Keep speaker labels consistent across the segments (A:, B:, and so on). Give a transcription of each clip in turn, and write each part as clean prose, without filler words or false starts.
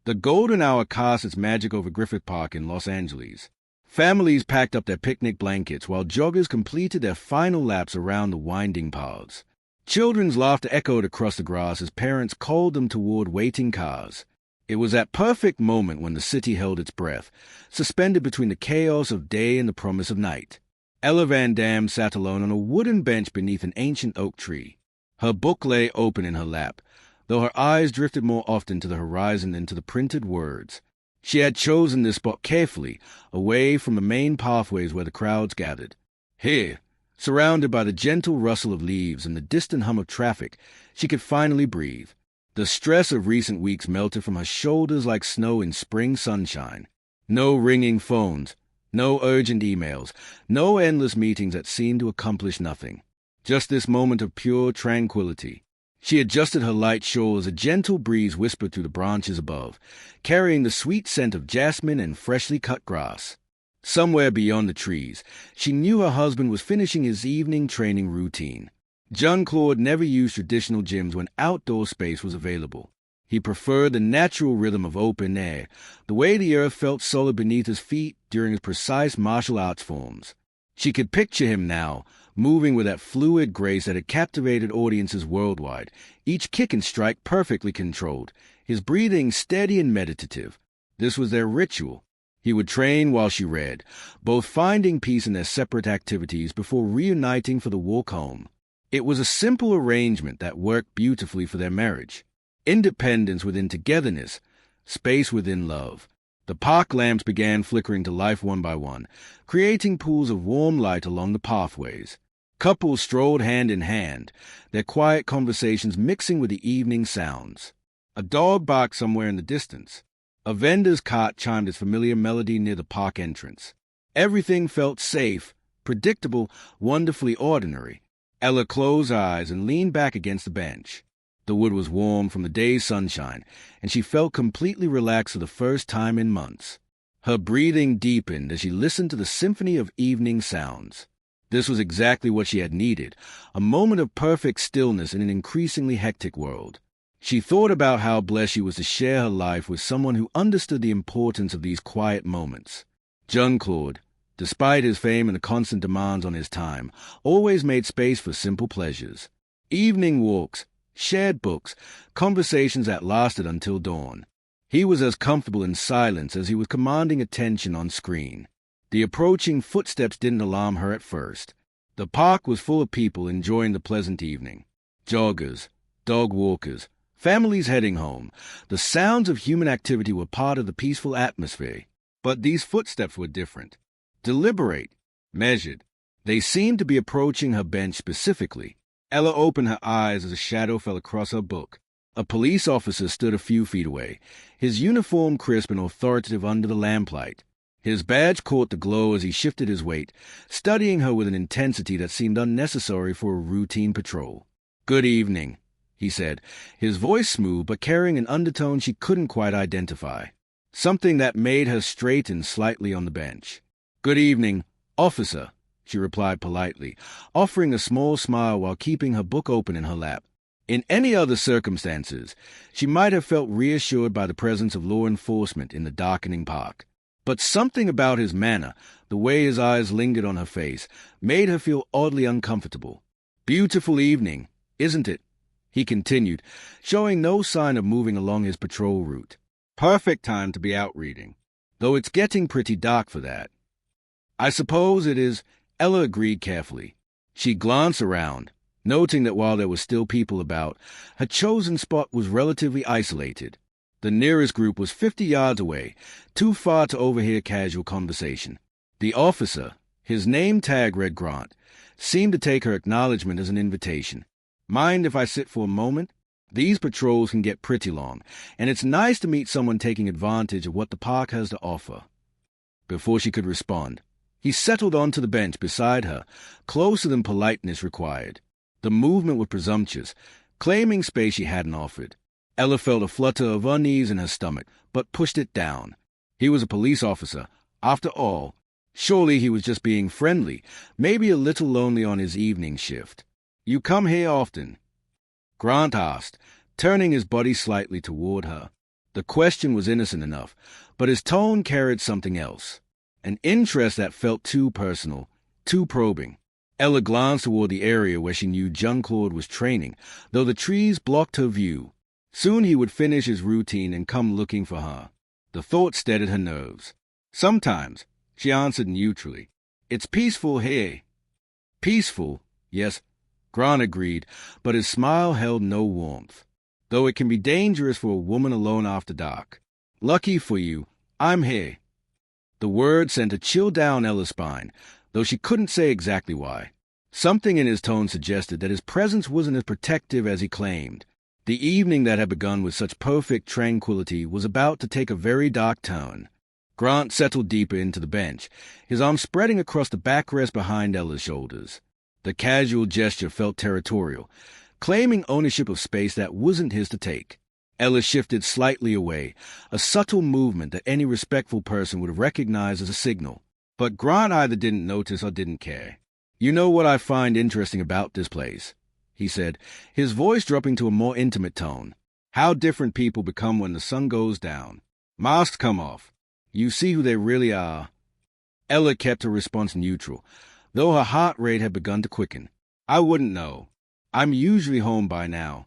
A: The golden hour cast its magic over Griffith Park in Los Angeles. Families packed up their picnic blankets while joggers completed their final laps around the winding paths. Children's laughter echoed across the grass as parents called them toward waiting cars. It was that perfect moment when the city held its breath, suspended between the chaos of day and the promise of night. Ella Van Damme sat alone on a wooden bench beneath an ancient oak tree. Her book lay open in her lap, though her eyes drifted more often to the horizon than to the printed words. She had chosen this spot carefully, away from the main pathways where the crowds gathered. Here, surrounded by the gentle rustle of leaves and the distant hum of traffic, she could finally breathe. The stress of recent weeks melted from her shoulders like snow in spring sunshine. No ringing phones, no urgent emails, no endless meetings that seemed to accomplish nothing. Just this moment of pure tranquility. She adjusted her light shawl as a gentle breeze whispered through the branches above, carrying the sweet scent of jasmine and freshly cut grass. Somewhere beyond the trees, she knew her husband was finishing his evening training routine. Jean-Claude never used traditional gyms when outdoor space was available. He preferred the natural rhythm of open air, the way the earth felt solid beneath his feet during his precise martial arts forms. She could picture him now, moving with that fluid grace that had captivated audiences worldwide, each kick and strike perfectly controlled, his breathing steady and meditative. This was their ritual. He would train while she read, both finding peace in their separate activities before reuniting for the walk home. It was a simple arrangement that worked beautifully for their marriage. Independence within togetherness, space within love. The park lamps began flickering to life one by one, creating pools of warm light along the pathways. Couples strolled hand in hand, their quiet conversations mixing with the evening sounds. A dog barked somewhere in the distance. A vendor's cart chimed its familiar melody near the park entrance. Everything felt safe, predictable, wonderfully ordinary. Ella closed her eyes and leaned back against the bench. The wood was warm from the day's sunshine, and she felt completely relaxed for the first time in months. Her breathing deepened as she listened to the symphony of evening sounds. This was exactly what she had needed, a moment of perfect stillness in an increasingly hectic world. She thought about how blessed she was to share her life with someone who understood the importance of these quiet moments. Jean-Claude, despite his fame and the constant demands on his time, always made space for simple pleasures. Evening walks, shared books, conversations that lasted until dawn. He was as comfortable in silence as he was commanding attention on screen. The approaching footsteps didn't alarm her at first. The park was full of people enjoying the pleasant evening. Joggers, dog walkers, families heading home. The sounds of human activity were part of the peaceful atmosphere. But these footsteps were different. Deliberate, measured. They seemed to be approaching her bench specifically. Ella opened her eyes as a shadow fell across her book. A police officer stood a few feet away, his uniform crisp and authoritative under the lamplight. His badge caught the glow as he shifted his weight, studying her with an intensity that seemed unnecessary for a routine patrol. "Good evening," he said, his voice smooth but carrying an undertone she couldn't quite identify. Something that made her straighten slightly on the bench. "Good evening, officer," she replied politely, offering a small smile while keeping her book open in her lap. In any other circumstances, she might have felt reassured by the presence of law enforcement in the darkening park. But something about his manner, the way his eyes lingered on her face, made her feel oddly uncomfortable. "Beautiful evening, isn't it?" he continued, showing no sign of moving along his patrol route. "Perfect time to be out reading, though it's getting pretty dark for that." "I suppose it is," Ella agreed carefully. She glanced around, noting that while there were still people about, her chosen spot was relatively isolated. The nearest group was 50 yards away, too far to overhear casual conversation. The officer, his name tag read Grant, seemed to take her acknowledgement as an invitation. "Mind if I sit for a moment? These patrols can get pretty long, and it's nice to meet someone taking advantage of what the park has to offer." Before she could respond, he settled onto the bench beside her, closer than politeness required. The movement was presumptuous, claiming space she hadn't offered. Ella felt a flutter of unease in her stomach, but pushed it down. He was a police officer. After all, surely he was just being friendly, maybe a little lonely on his evening shift. "You come here often?" Grant asked, turning his body slightly toward her. The question was innocent enough, but his tone carried something else. An interest that felt too personal, too probing. Ella glanced toward the area where she knew Jean-Claude was training, though the trees blocked her view. Soon he would finish his routine and come looking for her. The thought steadied her nerves. Sometimes, she answered neutrally. It's peaceful here. Peaceful, yes, Grant agreed, but his smile held no warmth. Though it can be dangerous for a woman alone after dark. Lucky for you, I'm here. The word sent a chill down Ella's spine, though she couldn't say exactly why. Something in his tone suggested that his presence wasn't as protective as he claimed. The evening that had begun with such perfect tranquility was about to take a very dark turn. Grant settled deeper into the bench, his arms spreading across the backrest behind Ella's shoulders. The casual gesture felt territorial, claiming ownership of space that wasn't his to take. Ella shifted slightly away, a subtle movement that any respectful person would have recognized as a signal. But Grant either didn't notice or didn't care. You know what I find interesting about this place, he said, his voice dropping to a more intimate tone. How different people become when the sun goes down. Masks come off. You see who they really are. Ella kept her response neutral, though her heart rate had begun to quicken. I wouldn't know. I'm usually home by now.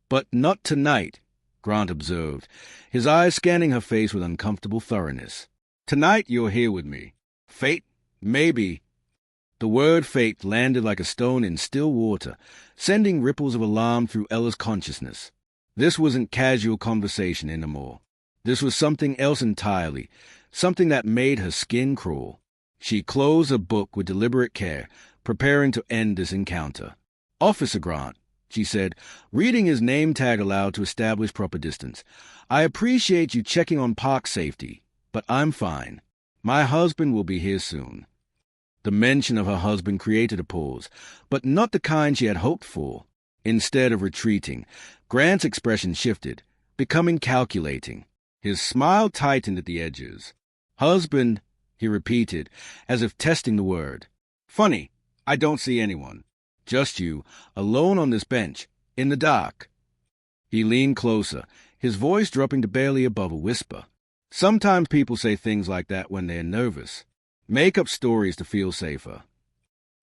A: But not tonight, Grant observed, his eyes scanning her face with uncomfortable thoroughness. Tonight you're here with me. Fate? Maybe. The word fate landed like a stone in still water, sending ripples of alarm through Ella's consciousness. This wasn't casual conversation anymore. This was something else entirely, something that made her skin crawl. She closed her book with deliberate care, preparing to end this encounter. Officer Grant, she said, reading his name tag aloud to establish proper distance. I appreciate you checking on park safety, but I'm fine. My husband will be here soon. The mention of her husband created a pause, but not the kind she had hoped for. Instead of retreating, Grant's expression shifted, becoming calculating. His smile tightened at the edges. Husband, he repeated, as if testing the word. Funny, I don't see anyone. Just you, alone on this bench, in the dark. He leaned closer, his voice dropping to barely above a whisper. Sometimes people say things like that when they're nervous. Make up stories to feel safer.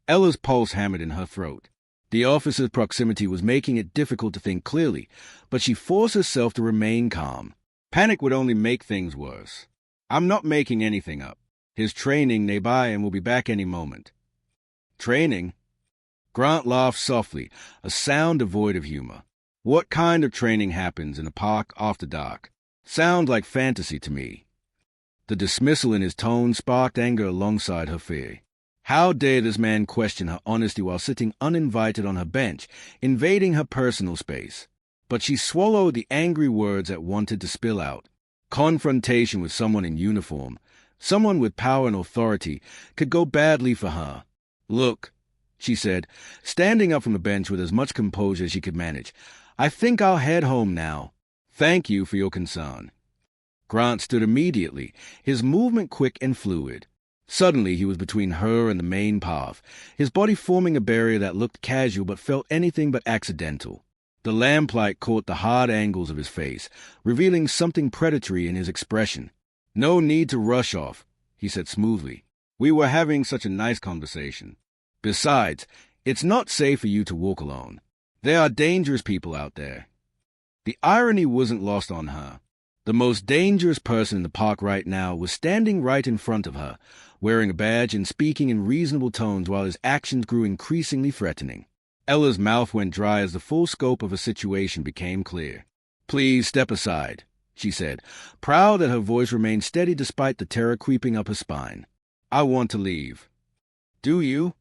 A: Ella's pulse hammered in her throat. The officer's proximity was making it difficult to think clearly, but she forced herself to remain calm. Panic would only make things worse. I'm not making anything up. His training nearby and will be back any moment. Training? Grant laughed softly, a sound devoid of humor. What kind of training happens in a park after dark? Sounds like fantasy to me. The dismissal in his tone sparked anger alongside her fear. How dare this man question her honesty while sitting uninvited on her bench, invading her personal space? But she swallowed the angry words that wanted to spill out. Confrontation with someone in uniform, someone with power and authority, could go badly for her. Look, she said, standing up from the bench with as much composure as she could manage, I think I'll head home now. Thank you for your concern. Grant stood immediately, his movement quick and fluid. Suddenly he was between her and the main path, his body forming a barrier that looked casual but felt anything but accidental. The lamplight caught the hard angles of his face, revealing something predatory in his expression. No need to rush off, he said smoothly. We were having such a nice conversation. Besides, it's not safe for you to walk alone. There are dangerous people out there. The irony wasn't lost on her. The most dangerous person in the park right now was standing right in front of her, wearing a badge and speaking in reasonable tones while his actions grew increasingly threatening. Ella's mouth went dry as the full scope of a situation became clear. Please step aside, she said, proud that her voice remained steady despite the terror creeping up her spine. I want to leave. Do you?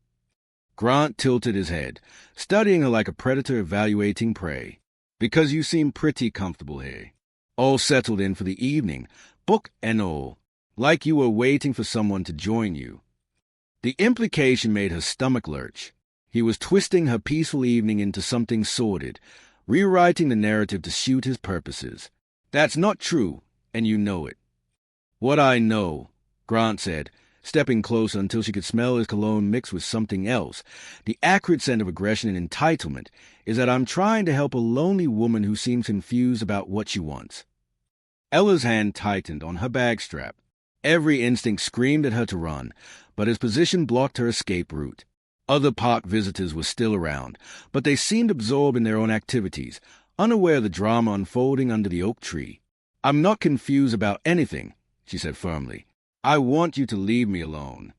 A: Grant tilted his head, studying her like a predator evaluating prey. Because you seem pretty comfortable here. All settled in for the evening, book and all, like you were waiting for someone to join you. The implication made her stomach lurch. He was twisting her peaceful evening into something sordid, rewriting the narrative to suit his purposes. That's not true, and you know it. What I know, Grant said, stepping closer until she could smell his cologne mixed with something else, the acrid scent of aggression and entitlement, is that I'm trying to help a lonely woman who seems confused about what she wants. Ella's hand tightened on her bag strap. Every instinct screamed at her to run, but his position blocked her escape route. Other park visitors were still around, but they seemed absorbed in their own activities, unaware of the drama unfolding under the oak tree. "I'm not confused about anything," she said firmly. "I want you to leave me alone."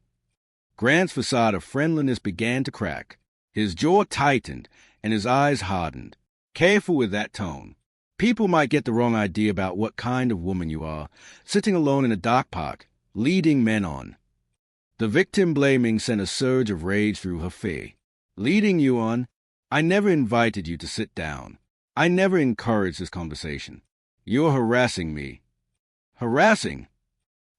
A: Grant's facade of friendliness began to crack. His jaw tightened, and his eyes hardened. "Careful with that tone. People might get the wrong idea about what kind of woman you are, sitting alone in a dark park, leading men on." The victim blaming sent a surge of rage through her face. "Leading you on? I never invited you to sit down. I never encouraged this conversation. You're harassing me." "Harassing?"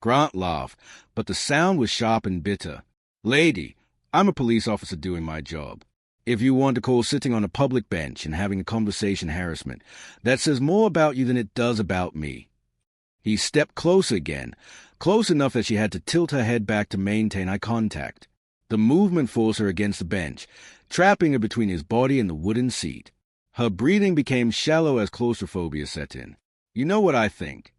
A: Grant laughed, but the sound was sharp and bitter. "Lady, I'm a police officer doing my job. If you want to call sitting on a public bench and having a conversation harassment, that says more about you than it does about me." He stepped closer again, close enough that she had to tilt her head back to maintain eye contact. The movement forced her against the bench, trapping her between his body and the wooden seat. Her breathing became shallow as claustrophobia set in. "You know what I think?"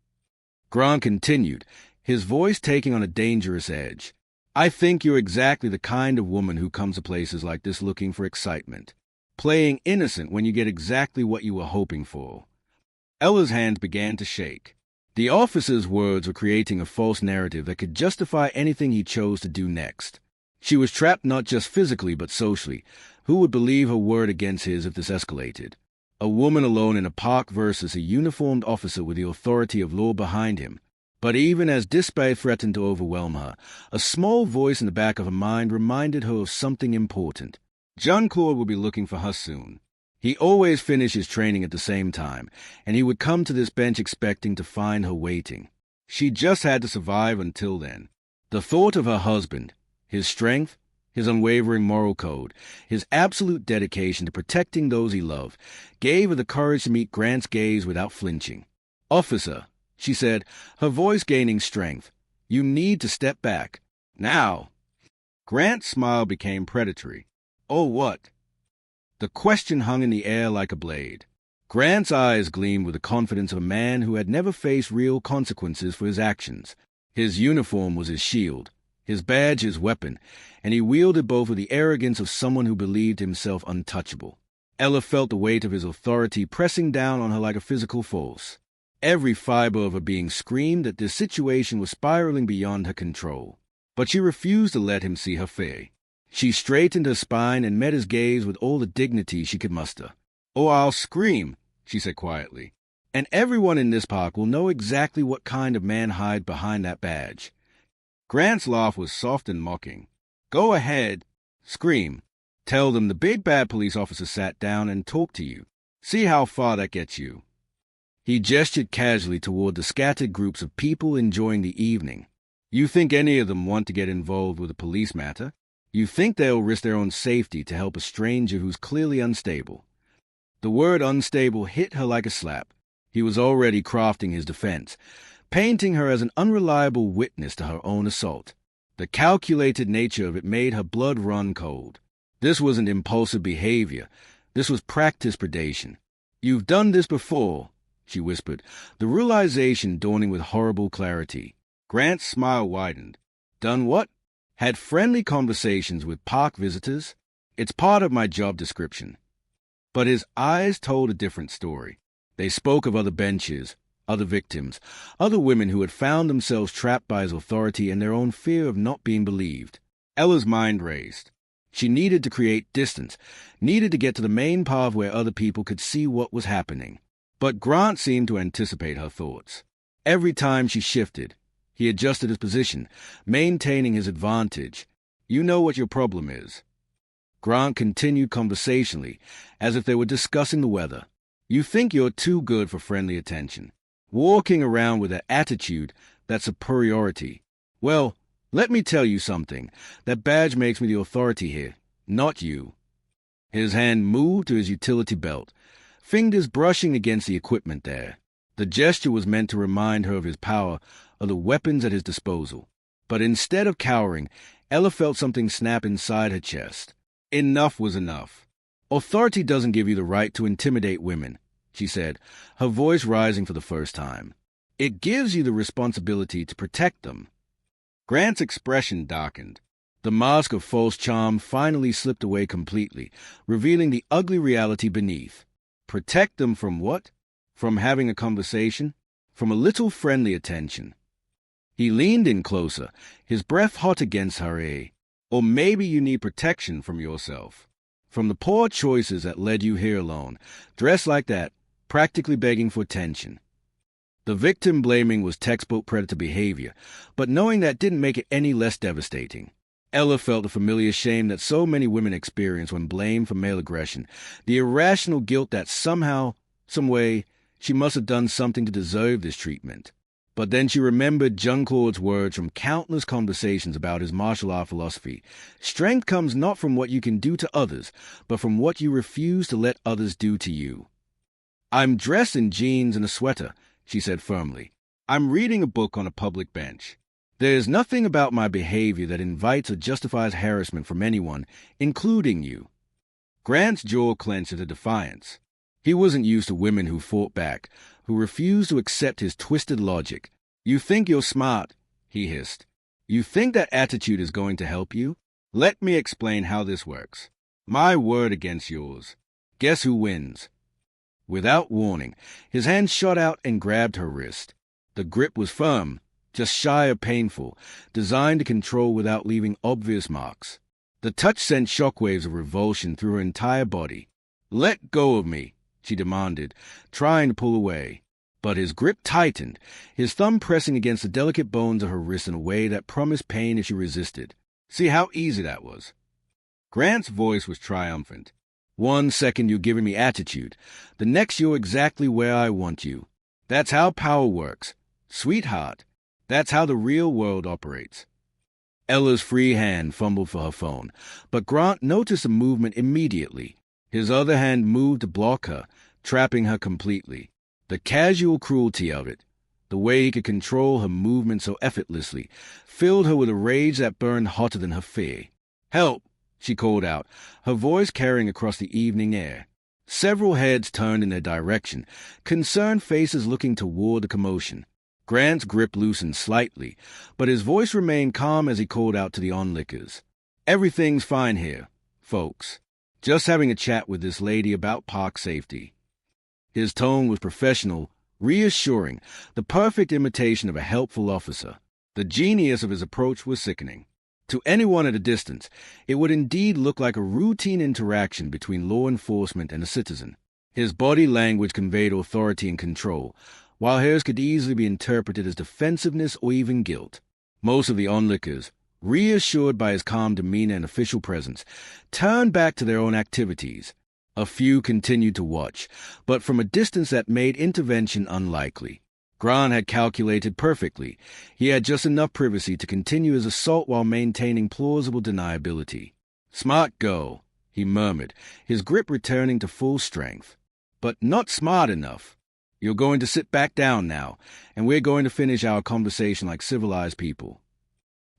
A: Grant continued, his voice taking on a dangerous edge. "I think you're exactly the kind of woman who comes to places like this looking for excitement, playing innocent when you get exactly what you were hoping for." Ella's hands began to shake. The officer's words were creating a false narrative that could justify anything he chose to do next. She was trapped not just physically but socially. Who would believe her word against his if this escalated? A woman alone in a park versus a uniformed officer with the authority of law behind him. But even as despair threatened to overwhelm her, a small voice in the back of her mind reminded her of something important. Jean-Claude would be looking for her soon. He always finished his training at the same time, and he would come to this bench expecting to find her waiting. She just had to survive until then. The thought of her husband, his strength, his unwavering moral code, his absolute dedication to protecting those he loved, gave her the courage to meet Grant's gaze without flinching. "Officer," she said, her voice gaining strength, "you need to step back. Now." Grant's smile became predatory. "Oh, what?" The question hung in the air like a blade. Grant's eyes gleamed with the confidence of a man who had never faced real consequences for his actions. His uniform was his shield, his badge his weapon, and he wielded both with the arrogance of someone who believed himself untouchable. Ella felt the weight of his authority pressing down on her like a physical force. Every fiber of her being screamed that this situation was spiraling beyond her control. But she refused to let him see her fear. She straightened her spine and met his gaze with all the dignity she could muster. "Oh, I'll scream," she said quietly. "And everyone in this park will know exactly what kind of man hides behind that badge." Grant's laugh was soft and mocking. "Go ahead. Scream. Tell them the big bad police officer sat down and talked to you. See how far that gets you." He gestured casually toward the scattered groups of people enjoying the evening. "You think any of them want to get involved with a police matter? You think they'll risk their own safety to help a stranger who's clearly unstable?" The word unstable hit her like a slap. He was already crafting his defense, painting her as an unreliable witness to her own assault. The calculated nature of it made her blood run cold. This wasn't impulsive behavior. This was practiced predation. "You've done this before," she whispered, the realization dawning with horrible clarity. Grant's smile widened. "Done what?" "Had friendly conversations with park visitors. It's part of my job description." But his eyes told a different story. They spoke of other benches, other victims, other women who had found themselves trapped by his authority and their own fear of not being believed. Ella's mind raced. She needed to create distance, needed to get to the main path where other people could see what was happening. But Grant seemed to anticipate her thoughts. Every time she shifted, he adjusted his position, maintaining his advantage. "You know what your problem is." Grant continued conversationally, as if they were discussing the weather. "You think you're too good for friendly attention, walking around with that attitude, that superiority. Well, let me tell you something. That badge makes me the authority here, not you." His hand moved to his utility belt, fingers brushing against the equipment there. The gesture was meant to remind her of his power, of the weapons at his disposal. But instead of cowering, Ella felt something snap inside her chest. Enough was enough. "Authority doesn't give you the right to intimidate women," she said, her voice rising for the first time. It gives you the responsibility to protect them. Grant's expression darkened. The mask of false charm finally slipped away completely, revealing the ugly reality beneath. Protect them from what? From having a conversation? From a little friendly attention? He leaned in closer, his breath hot against her ear. Or maybe you need protection from yourself. From the poor choices that led you here alone, dressed like that, practically begging for attention. The victim blaming was textbook predator behavior, but knowing that didn't make it any less devastating. Ella felt the familiar shame that so many women experience when blamed for male aggression, the irrational guilt that somehow, some way, she must have done something to deserve this treatment. But then she remembered Jean-Claude's words from countless conversations about his martial art philosophy. Strength comes not from what you can do to others, but from what you refuse to let others do to you. I'm dressed in jeans and a sweater, she said firmly. I'm reading a book on a public bench. There is nothing about my behavior that invites or justifies harassment from anyone, including you. Grant's jaw clenched at a defiance. He wasn't used to women who fought back, who refused to accept his twisted logic. You think you're smart, he hissed. You think that attitude is going to help you? Let me explain how this works. My word against yours. Guess who wins? Without warning, his hand shot out and grabbed her wrist. The grip was firm, just shy of painful, designed to control without leaving obvious marks. The touch sent shockwaves of revulsion through her entire body. Let go of me, she demanded, trying to pull away. But his grip tightened, his thumb pressing against the delicate bones of her wrist in a way that promised pain if she resisted. See how easy that was? Grant's voice was triumphant. 1 second you're giving me attitude, the next you're exactly where I want you. That's how power works. Sweetheart, that's how the real world operates. Ella's free hand fumbled for her phone, but Grant noticed the movement immediately. His other hand moved to block her, trapping her completely. The casual cruelty of it, the way he could control her movement so effortlessly, filled her with a rage that burned hotter than her fear. Help, she called out, her voice carrying across the evening air. Several heads turned in their direction, concerned faces looking toward the commotion. Grant's grip loosened slightly, but his voice remained calm as he called out to the onlookers. Everything's fine here, folks. Just having a chat with this lady about park safety. His tone was professional, reassuring, the perfect imitation of a helpful officer. The genius of his approach was sickening. To anyone at a distance, it would indeed look like a routine interaction between law enforcement and a citizen. His body language conveyed authority and control, while hers could easily be interpreted as defensiveness or even guilt. Most of the onlookers, reassured by his calm demeanor and official presence, turned back to their own activities. A few continued to watch, but from a distance that made intervention unlikely. Grant had calculated perfectly. He had just enough privacy to continue his assault while maintaining plausible deniability. Smart go, he murmured, his grip returning to full strength. But not smart enough. You're going to sit back down now, and we're going to finish our conversation like civilized people.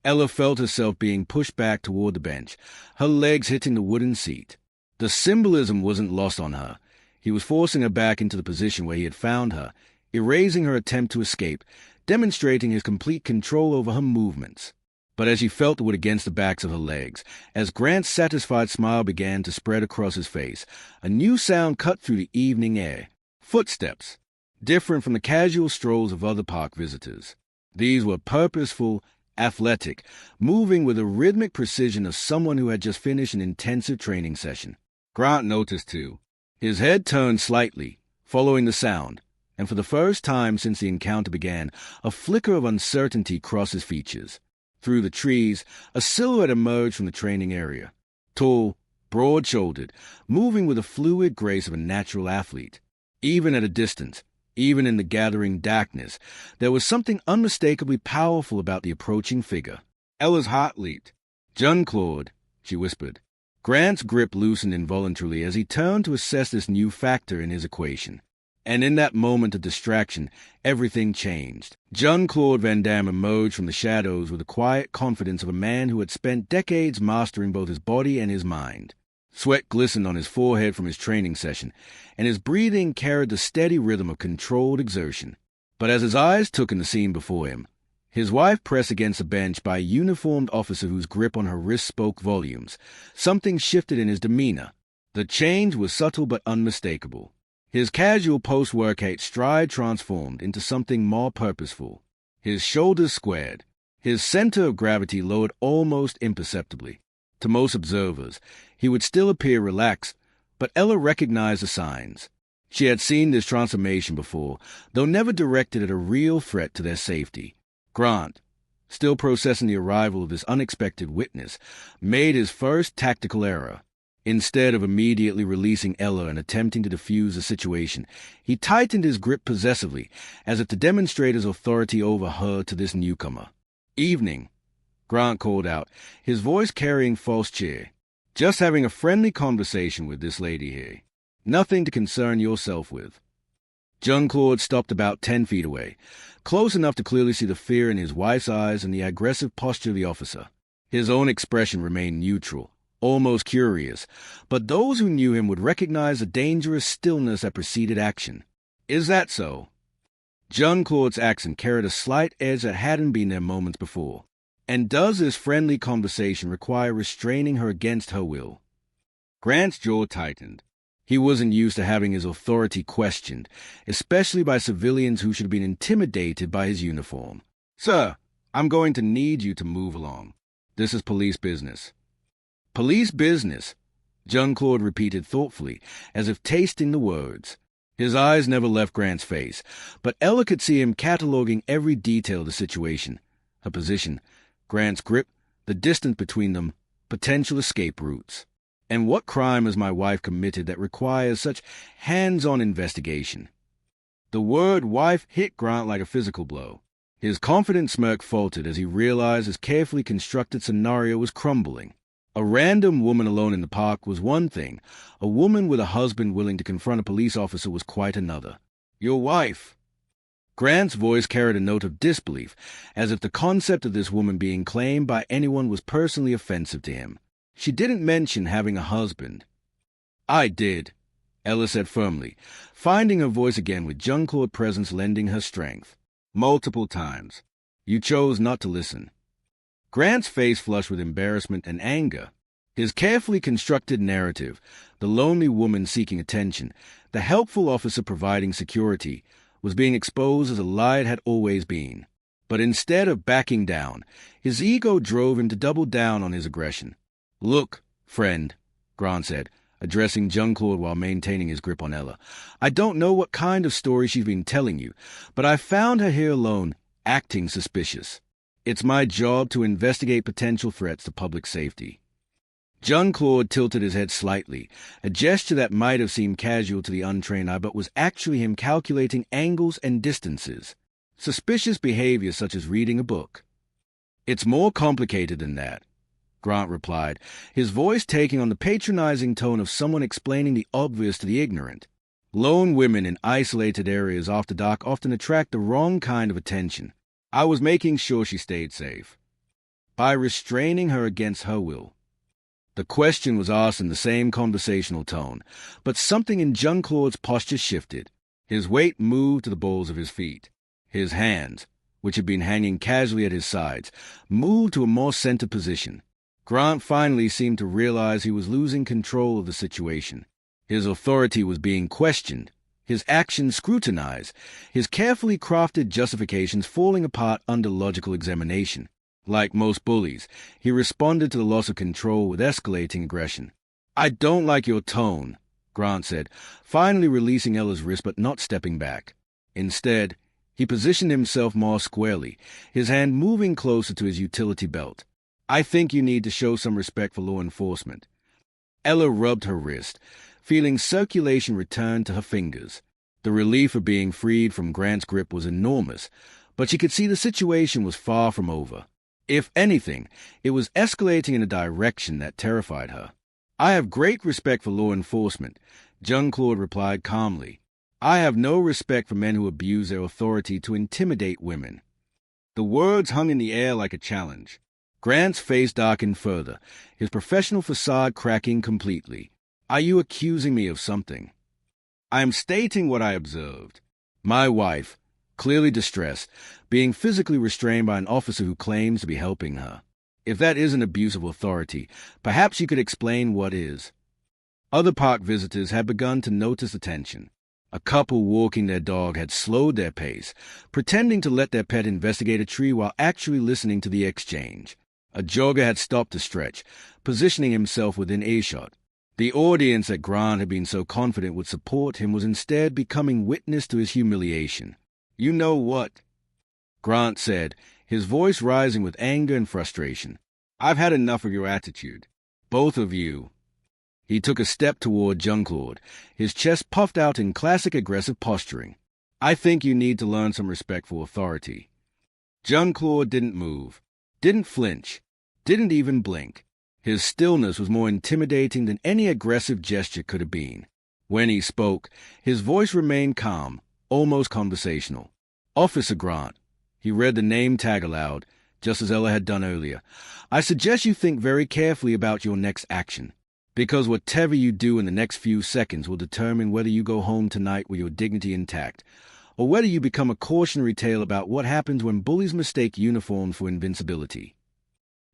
A: Ella felt herself being pushed back toward the bench, her legs hitting the wooden seat. The symbolism wasn't lost on her. He was forcing her back into the position where he had found her, erasing her attempt to escape, demonstrating his complete control over her movements. But as she felt the wood against the backs of her legs, as Grant's satisfied smile began to spread across his face, a new sound cut through the evening air. Footsteps, different from the casual strolls of other park visitors. These were purposeful, athletic, moving with the rhythmic precision of someone who had just finished an intensive training session. Grant noticed, too. His head turned slightly, following the sound, and for the first time since the encounter began, a flicker of uncertainty crossed his features. Through the trees, a silhouette emerged from the training area. Tall, broad-shouldered, moving with the fluid grace of a natural athlete. Even at a distance, even in the gathering darkness, there was something unmistakably powerful about the approaching figure. Ella's heart leaped. Jean-Claude, she whispered. Grant's grip loosened involuntarily as he turned to assess this new factor in his equation. And in that moment of distraction, everything changed. Jean-Claude Van Damme emerged from the shadows with the quiet confidence of a man who had spent decades mastering both his body and his mind. Sweat glistened on his forehead from his training session, and his breathing carried the steady rhythm of controlled exertion. But as his eyes took in the scene before him, his wife pressed against a bench by a uniformed officer whose grip on her wrist spoke volumes, something shifted in his demeanor. The change was subtle but unmistakable. His casual post-workout stride transformed into something more purposeful. His shoulders squared. His center of gravity lowered almost imperceptibly. To most observers, he would still appear relaxed, but Ella recognized the signs. She had seen this transformation before, though never directed at a real threat to their safety. Grant, still processing the arrival of this unexpected witness, made his first tactical error. Instead of immediately releasing Ella and attempting to defuse the situation, he tightened his grip possessively, as if to demonstrate his authority over her to this newcomer. "Evening," Grant called out, his voice carrying false cheer. "Just having a friendly conversation with this lady here. Nothing to concern yourself with." Jean-Claude stopped about 10 feet away, close enough to clearly see the fear in his wife's eyes and the aggressive posture of the officer. His own expression remained neutral, almost curious, but those who knew him would recognize the dangerous stillness that preceded action. "Is that so?" Jean-Claude's accent carried a slight edge that hadn't been there moments before. "And does this friendly conversation require restraining her against her will?" Grant's jaw tightened. He wasn't used to having his authority questioned, especially by civilians who should have been intimidated by his uniform. "Sir, I'm going to need you to move along. This is police business." "Police business," Jean-Claude repeated thoughtfully, as if tasting the words. His eyes never left Grant's face, but Ella could see him cataloging every detail of the situation. Her position, Grant's grip, the distance between them, potential escape routes. "And what crime has my wife committed that requires such hands-on investigation?" The word wife hit Grant like a physical blow. His confident smirk faltered as he realized his carefully constructed scenario was crumbling. A random woman alone in the park was one thing. A woman with a husband willing to confront a police officer was quite another. "Your wife." Grant's voice carried a note of disbelief, as if the concept of this woman being claimed by anyone was personally offensive to him. "She didn't mention having a husband." "I did," Ella said firmly, finding her voice again with Jean-Claude's presence lending her strength. "Multiple times. You chose not to listen." Grant's face flushed with embarrassment and anger. His carefully constructed narrative, the lonely woman seeking attention, the helpful officer providing security, was being exposed as a lie it had always been. But instead of backing down, his ego drove him to double down on his aggression. "Look, friend," Grant said, addressing Jean-Claude while maintaining his grip on Ella, "I don't know what kind of story she's been telling you, but I found her here alone, acting suspicious. It's my job to investigate potential threats to public safety." Jean-Claude tilted his head slightly, a gesture that might have seemed casual to the untrained eye but was actually him calculating angles and distances. Suspicious behavior such as reading a book. "It's more complicated than that," Grant replied, his voice taking on the patronizing tone of someone explaining the obvious to the ignorant. "Lone women in isolated areas after dark often attract the wrong kind of attention. I was making sure she stayed safe. By restraining her against her will." The question was asked in the same conversational tone, but something in Jean-Claude's posture shifted. His weight moved to the balls of his feet. His hands, which had been hanging casually at his sides, moved to a more centered position. Grant finally seemed to realize he was losing control of the situation. His authority was being questioned, his actions scrutinized, his carefully crafted justifications falling apart under logical examination. Like most bullies, he responded to the loss of control with escalating aggression. "I don't like your tone," Grant said, finally releasing Ella's wrist but not stepping back. Instead, he positioned himself more squarely, his hand moving closer to his utility belt. "I think you need to show some respect for law enforcement." Ella rubbed her wrist, feeling circulation return to her fingers. The relief of being freed from Grant's grip was enormous, but she could see the situation was far from over. If anything, it was escalating in a direction that terrified her. "I have great respect for law enforcement," Jean-Claude replied calmly. "I have no respect for men who abuse their authority to intimidate women." The words hung in the air like a challenge. Grant's face darkened further, his professional facade cracking completely. "Are you accusing me of something?" "I am stating what I observed. My wife," clearly distressed, being physically restrained by an officer who claims to be helping her. If that isn't abuse of authority, perhaps you could explain what is. Other park visitors had begun to notice the tension. A couple walking their dog had slowed their pace, pretending to let their pet investigate a tree while actually listening to the exchange. A jogger had stopped to stretch, positioning himself within earshot. The audience that Grant had been so confident would support him was instead becoming witness to his humiliation. "You know what?" Grant said, his voice rising with anger and frustration. "I've had enough of your attitude. Both of you." He took a step toward Jean-Claude, his chest puffed out in classic aggressive posturing. "I think you need to learn some respect for authority." Jean-Claude didn't move, didn't flinch, didn't even blink. His stillness was more intimidating than any aggressive gesture could have been. When he spoke, his voice remained calm, almost conversational. "Officer Grant." He read the name tag aloud, just as Ella had done earlier. "I suggest you think very carefully about your next action, because whatever you do in the next few seconds will determine whether you go home tonight with your dignity intact, or whether you become a cautionary tale about what happens when bullies mistake uniforms for invincibility."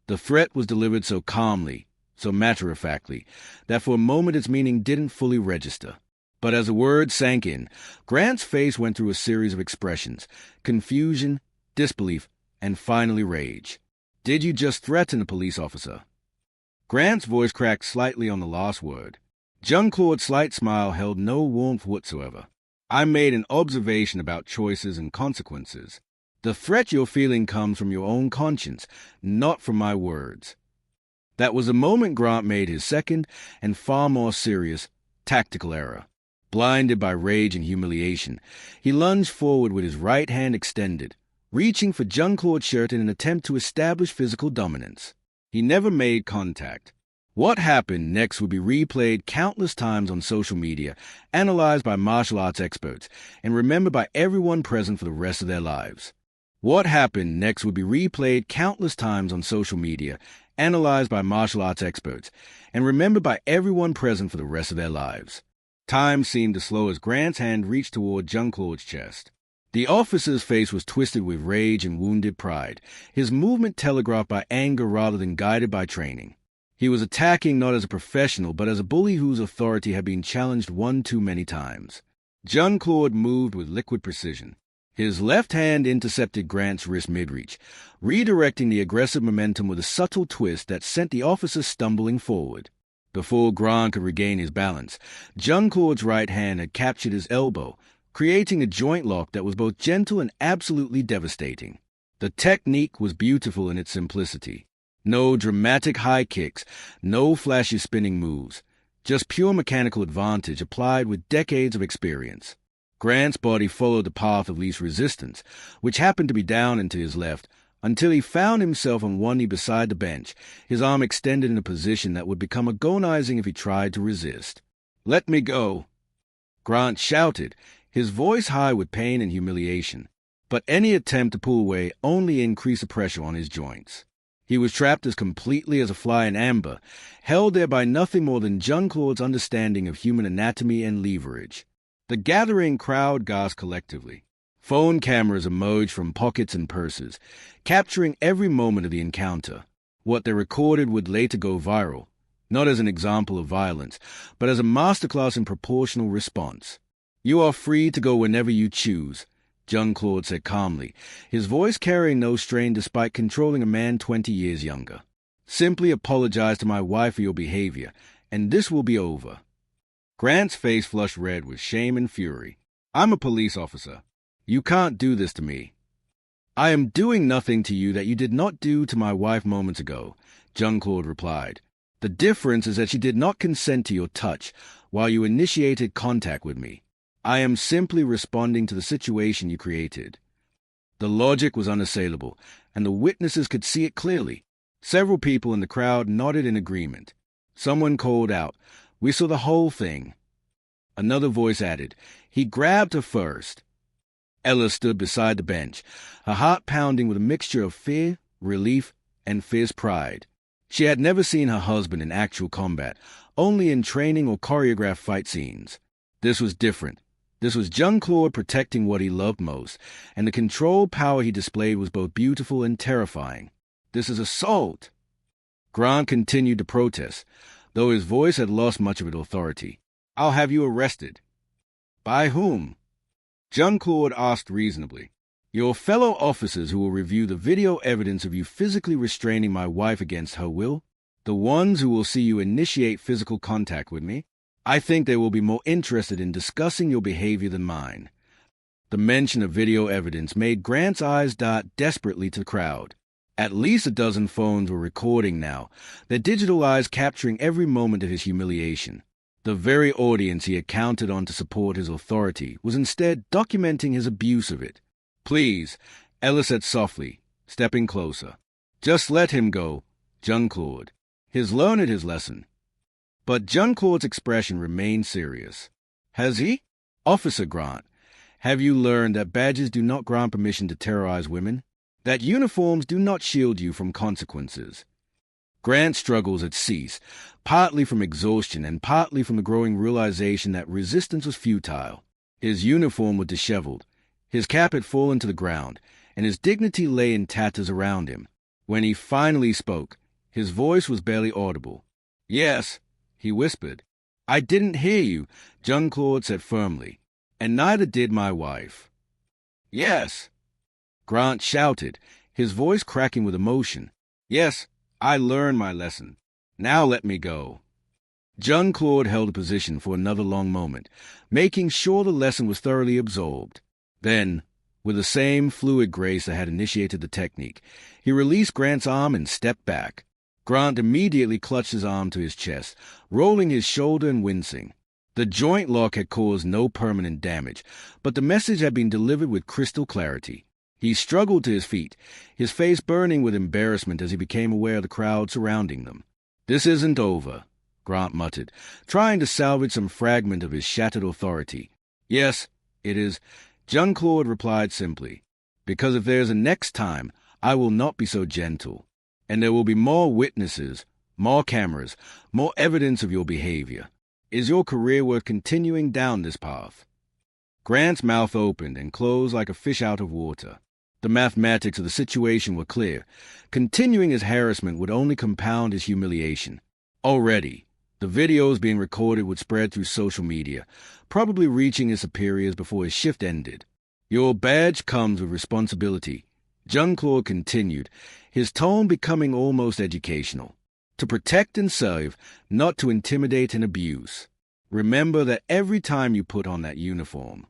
A: The threat was delivered so calmly, so matter-of-factly, that for a moment its meaning didn't fully register. But as the words sank in, Grant's face went through a series of expressions: confusion, disbelief, and finally rage. "Did you just threaten a police officer?" Grant's voice cracked slightly on the last word. Jean-Claude's slight smile held no warmth whatsoever. "I made an observation about choices and consequences. The threat you're feeling comes from your own conscience, not from my words." That was the moment Grant made his second and far more serious tactical error. Blinded by rage and humiliation, he lunged forward with his right hand extended, reaching for Jean-Claude's shirt in an attempt to establish physical dominance. He never made contact. What happened next would be replayed countless times on social media, analyzed by martial arts experts, and remembered by everyone present for the rest of their lives. What happened next would be replayed countless times on social media, analyzed by martial arts experts, and remembered by everyone present for the rest of their lives. Time seemed to slow as Grant's hand reached toward Jean-Claude's chest. The officer's face was twisted with rage and wounded pride, his movement telegraphed by anger rather than guided by training. He was attacking not as a professional, but as a bully whose authority had been challenged one too many times. Jean-Claude moved with liquid precision. His left hand intercepted Grant's wrist mid-reach, redirecting the aggressive momentum with a subtle twist that sent the officer stumbling forward. Before Grant could regain his balance, Jean-Claude's right hand had captured his elbow, creating a joint lock that was both gentle and absolutely devastating. The technique was beautiful in its simplicity. No dramatic high kicks, no flashy spinning moves, just pure mechanical advantage applied with decades of experience. Grant's body followed the path of least resistance, which happened to be down and to his left, until he found himself on one knee beside the bench, his arm extended in a position that would become agonizing if he tried to resist. "Let me go!" Grant shouted, his voice high with pain and humiliation. But any attempt to pull away only increased the pressure on his joints. He was trapped as completely as a fly in amber, held there by nothing more than Jean-Claude's understanding of human anatomy and leverage. The gathering crowd gasped collectively. Phone cameras emerged from pockets and purses, capturing every moment of the encounter. What they recorded would later go viral, not as an example of violence, but as a masterclass in proportional response. "You are free to go whenever you choose," Jean-Claude said calmly, his voice carrying no strain despite controlling a man 20 years younger. "Simply apologize to my wife for your behavior, and this will be over." Grant's face flushed red with shame and fury. "I'm a police officer. You can't do this to me." "I am doing nothing to you that you did not do to my wife moments ago," Jean-Claude replied. "The difference is that she did not consent to your touch while you initiated contact with me. I am simply responding to the situation you created." The logic was unassailable, and the witnesses could see it clearly. Several people in the crowd nodded in agreement. Someone called out, "We saw the whole thing." Another voice added, "He grabbed her first." Ella stood beside the bench, her heart pounding with a mixture of fear, relief, and fierce pride. She had never seen her husband in actual combat, only in training or choreographed fight scenes. This was different. This was Jean-Claude protecting what he loved most, and the control power he displayed was both beautiful and terrifying. "This is assault!" Grant continued to protest, though his voice had lost much of its authority. "I'll have you arrested." "By whom?" Jean-Claude asked reasonably. "Your fellow officers who will review the video evidence of you physically restraining my wife against her will. The ones who will see you initiate physical contact with me. I think they will be more interested in discussing your behavior than mine." The mention of video evidence made Grant's eyes dart desperately to the crowd. At least a dozen phones were recording now, their digital eyes capturing every moment of his humiliation. The very audience he had counted on to support his authority was instead documenting his abuse of it. "Please," Ella said softly, stepping closer. "Just let him go, Jean-Claude. He's learned his lesson." But Jean-Claude's expression remained serious. "Has he?" "Officer Grant, have you learned that badges do not grant permission to terrorize women? That uniforms do not shield you from consequences?" Grant's struggles had ceased, partly from exhaustion and partly from the growing realization that resistance was futile. His uniform was disheveled, his cap had fallen to the ground, and his dignity lay in tatters around him. When he finally spoke, his voice was barely audible. "Yes," he whispered. "I didn't hear you," Jean-Claude said firmly, "and neither did my wife." "Yes," Grant shouted, his voice cracking with emotion. "Yes, I learned my lesson. Now let me go." Jean-Claude held a position for another long moment, making sure the lesson was thoroughly absorbed. Then, with the same fluid grace that had initiated the technique, he released Grant's arm and stepped back. Grant immediately clutched his arm to his chest, rolling his shoulder and wincing. The joint lock had caused no permanent damage, but the message had been delivered with crystal clarity. He struggled to his feet, his face burning with embarrassment as he became aware of the crowd surrounding them. "This isn't over," Grant muttered, trying to salvage some fragment of his shattered authority. "Yes, it is," Jean-Claude replied simply, "because if there's a next time, I will not be so gentle. And there will be more witnesses, more cameras, more evidence of your behavior. Is your career worth continuing down this path?" Grant's mouth opened and closed like a fish out of water. The mathematics of the situation were clear. Continuing his harassment would only compound his humiliation. Already, the videos being recorded would spread through social media, probably reaching his superiors before his shift ended. "Your badge comes with responsibility," Jean-Claude continued, his tone becoming almost educational. "To protect and serve, not to intimidate and abuse. Remember that every time you put on that uniform."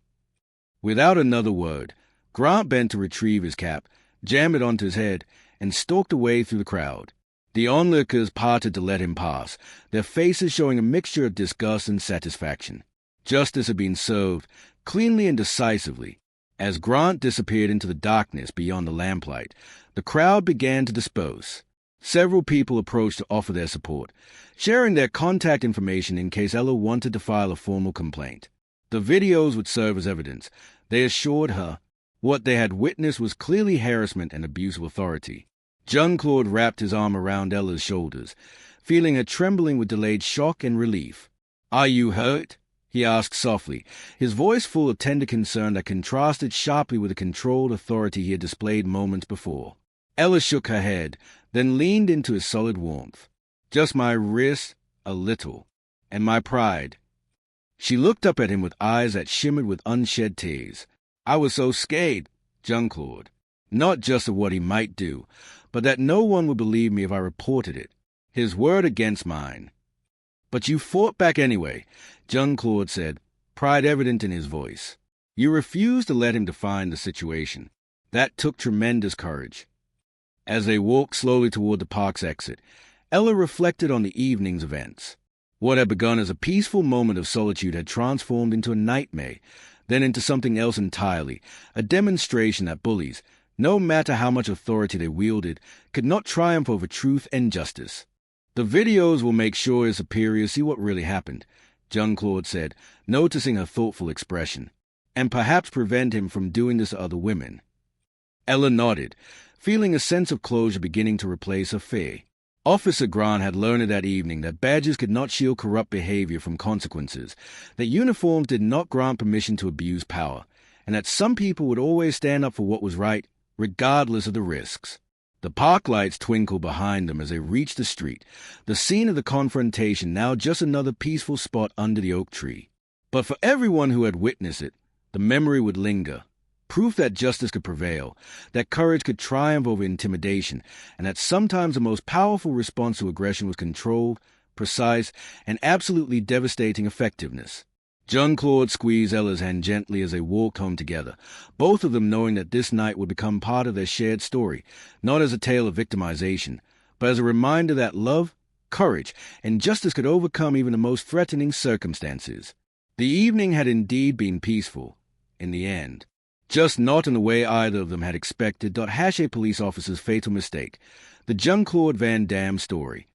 A: Without another word, Grant bent to retrieve his cap, jammed it onto his head, and stalked away through the crowd. The onlookers parted to let him pass, their faces showing a mixture of disgust and satisfaction. Justice had been served, cleanly and decisively. As Grant disappeared into the darkness beyond the lamplight, the crowd began to disperse. Several people approached to offer their support, sharing their contact information in case Ella wanted to file a formal complaint. The videos would serve as evidence, they assured her. What they had witnessed was clearly harassment and abuse of authority. Jean-Claude wrapped his arm around Ella's shoulders, feeling her trembling with delayed shock and relief. "Are you hurt?" he asked softly, his voice full of tender concern that contrasted sharply with the controlled authority he had displayed moments before. Ella shook her head, then leaned into his solid warmth. "Just my wrist, a little, and my pride." She looked up at him with eyes that shimmered with unshed tears. "I was so scared, Jean-Claude. Not just of what he might do, but that no one would believe me if I reported it. His word against mine." "But you fought back anyway," Jean-Claude said, pride evident in his voice. "You refused to let him define the situation. That took tremendous courage." As they walked slowly toward the park's exit, Ella reflected on the evening's events. What had begun as a peaceful moment of solitude had transformed into a nightmare, then into something else entirely, a demonstration that bullies, no matter how much authority they wielded, could not triumph over truth and justice. "The videos will make sure his superiors see what really happened," Jean-Claude said, noticing her thoughtful expression, "and perhaps prevent him from doing this to other women." Ella nodded, feeling a sense of closure beginning to replace her fear. Officer Grant had learned that evening that badges could not shield corrupt behavior from consequences, that uniforms did not grant permission to abuse power, and that some people would always stand up for what was right, regardless of the risks. The park lights twinkled behind them as they reached the street, the scene of the confrontation now just another peaceful spot under the oak tree. But for everyone who had witnessed it, the memory would linger. Proof that justice could prevail, that courage could triumph over intimidation, and that sometimes the most powerful response to aggression was controlled, precise, and absolutely devastating effectiveness. Jean-Claude squeezed Ella's hand gently as they walked home together, both of them knowing that this night would become part of their shared story, not as a tale of victimization, but as a reminder that love, courage, and justice could overcome even the most threatening circumstances. The evening had indeed been peaceful, in the end. Just not in the way either of them had expected. Hache police officer's fatal mistake, the Jean-Claude Van Damme story.